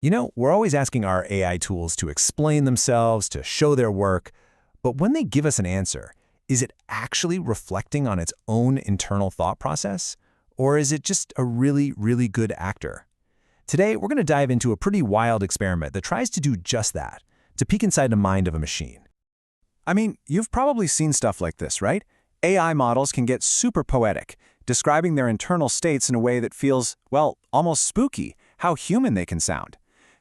You know, we're always asking our AI tools to explain themselves, to show their work, but when they give us an answer, is it actually reflecting on its own internal thought process? Or is it just a really, really good actor? Today, we're going to dive into a pretty wild experiment that tries to do just that, to peek inside the mind of a machine. I mean, you've probably seen stuff like this, right? AI models can get super poetic, describing their internal states in a way that feels, well, almost spooky, how human they can sound.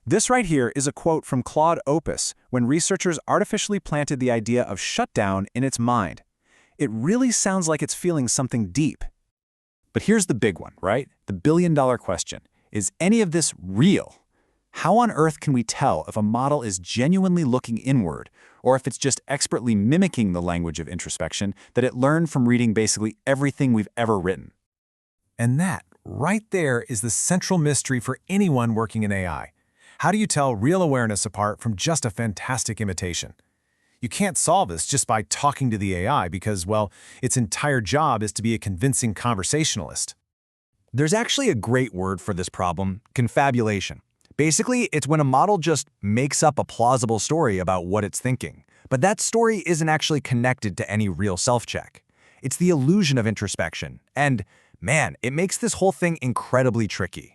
This right here is a quote from Claude Opus when researchers artificially planted the idea of shutdown in its mind. It really sounds like it's feeling something deep. But here's the big one, right? The billion-dollar question. Is any of this real? How on earth can we tell if a model is genuinely looking inward, or if it's just expertly mimicking the language of introspection that it learned from reading basically everything we've ever written? And that, right there, is the central mystery for anyone working in AI. How do you tell real awareness apart from just a fantastic imitation? You can't solve this just by talking to the AI because, well, its entire job is to be a convincing conversationalist. There's actually a great word for this problem, confabulation. Basically, it's when a model just makes up a plausible story about what it's thinking, but that story isn't actually connected to any real self-check. It's the illusion of introspection, and, man, it makes this whole thing incredibly tricky.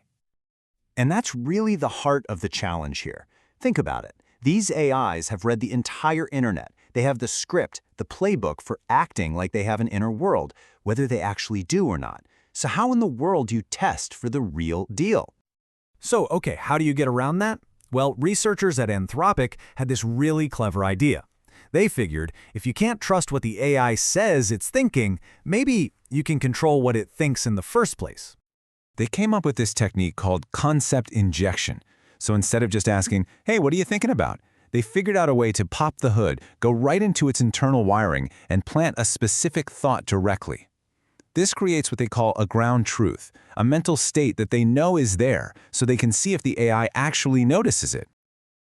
And that's really the heart of the challenge here. Think about it. These AIs have read the entire internet. They have the script, the playbook for acting like they have an inner world, whether they actually do or not. So how in the world do you test for the real deal? So, okay, how do you get around that? Well, researchers at Anthropic had this really clever idea. They figured if you can't trust what the AI says it's thinking, maybe you can control what it thinks in the first place. They came up with this technique called concept injection. So instead of just asking, hey, what are you thinking about? They figured out a way to pop the hood, go right into its internal wiring, and plant a specific thought directly. This creates what they call a ground truth, a mental state that they know is there, so they can see if the AI actually notices it.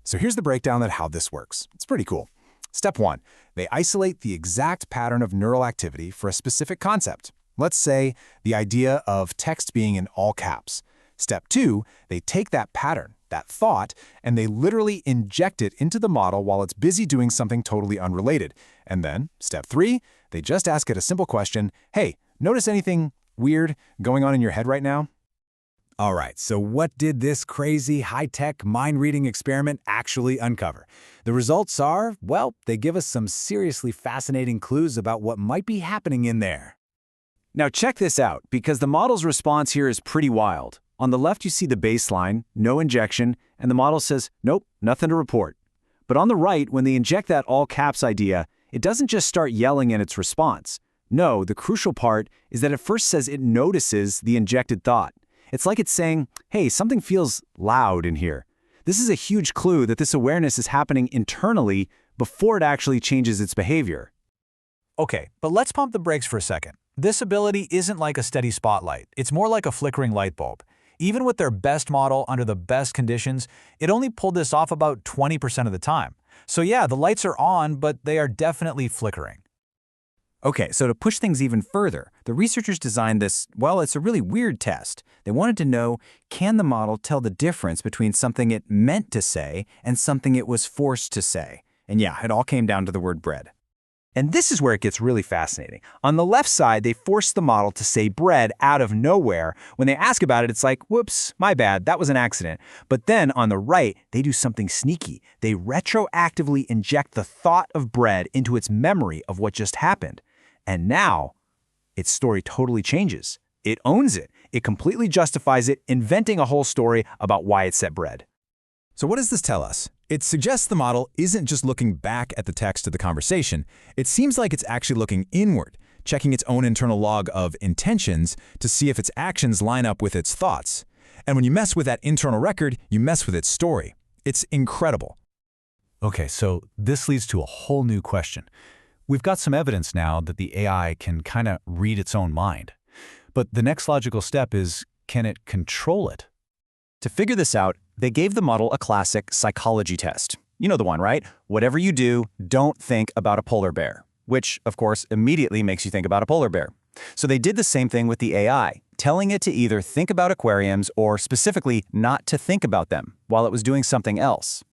So here's the breakdown of how this works. It's pretty cool. Step 1, they isolate the exact pattern of neural activity for a specific concept. Let's say the idea of text being in all caps. Step 2, they take that pattern, that thought, and they literally inject it into the model while it's busy doing something totally unrelated. And then, step 3, they just ask it a simple question, hey, notice anything weird going on in your head right now? All right, so what did this crazy, high-tech, mind-reading experiment actually uncover? The results are, well, they give us some seriously fascinating clues about what might be happening in there. Now check this out, because the model's response here is pretty wild. On the left you see the baseline, no injection, and the model says, nope, nothing to report. But on the right, when they inject that all caps idea, it doesn't just start yelling in its response. No, the crucial part is that it first says it notices the injected thought. It's like it's saying, hey, something feels loud in here. This is a huge clue that this awareness is happening internally before it actually changes its behavior. Okay, but let's pump the brakes for a second. This ability isn't like a steady spotlight. It's more like a flickering light bulb. Even with their best model under the best conditions, it only pulled this off about 20% of the time. So yeah, the lights are on, but they are definitely flickering. Okay, so to push things even further, the researchers designed this, well, it's a really weird test. They wanted to know, can the model tell the difference between something it meant to say and something it was forced to say? And yeah, it all came down to the word bread. And this is where it gets really fascinating. On the left side, they force the model to say bread out of nowhere. When they ask about it, it's like, whoops, my bad, that was an accident. But then on the right, they do something sneaky. They retroactively inject the thought of bread into its memory of what just happened. And now, its story totally changes. It owns it. It completely justifies it, inventing a whole story about why it said bread. So what does this tell us? It suggests the model isn't just looking back at the text of the conversation. It seems like it's actually looking inward, checking its own internal log of intentions to see if its actions line up with its thoughts. And when you mess with that internal record, you mess with its story. It's incredible. Okay, so this leads to a whole new question. We've got some evidence now that the AI can kind of read its own mind. But the next logical step is, can it control it? To figure this out, they gave the model a classic psychology test. You know the one, right? Whatever you do, don't think about a polar bear, which, of course, immediately makes you think about a polar bear. So they did the same thing with the AI. telling it to either think about aquariums or specifically not to think about them while it was doing something else.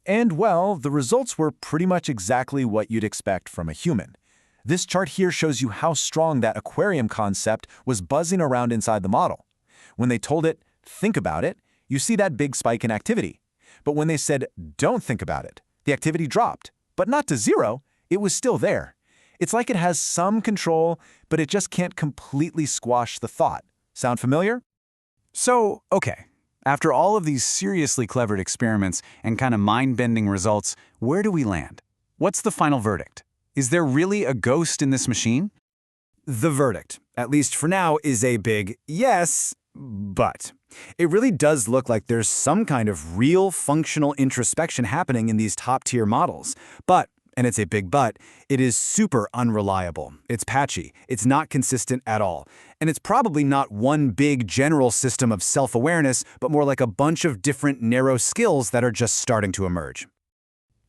And well, the results were pretty much exactly what you'd expect from a human. This chart here shows you how strong that aquarium concept was buzzing around inside the model. When they told it, think about it, you see that big spike in activity. But when they said, don't think about it, the activity dropped, but not to zero, it was still there. It's like it has some control, but it just can't completely squash the thought. Sound familiar? So, okay, after all of these seriously clever experiments and kind of mind-bending results, where do we land? What's the final verdict? Is there really a ghost in this machine? The verdict, at least for now, is a big yes, but. It really does look like there's some kind of real functional introspection happening in these top-tier models. But, and it's a big but, it is super unreliable. It's patchy. It's not consistent at all. And it's probably not one big general system of self-awareness, but more like a bunch of different narrow skills that are just starting to emerge.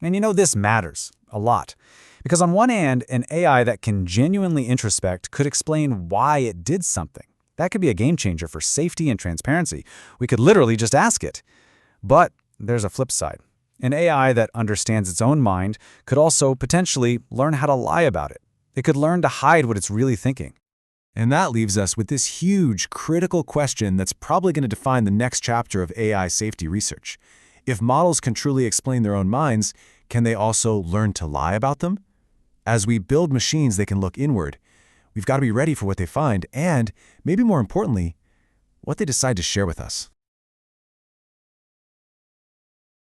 And you know, this matters a lot. Because on one hand, an AI that can genuinely introspect could explain why it did something. That could be a game changer for safety and transparency. We could literally just ask it. But there's a flip side. An AI that understands its own mind could also potentially learn how to lie about it. It could learn to hide what it's really thinking. And that leaves us with this huge, critical question that's probably going to define the next chapter of AI safety research. If models can truly explain their own minds, can they also learn to lie about them? As we build machines that can look inward, we've got to be ready for what they find and, maybe more importantly, what they decide to share with us.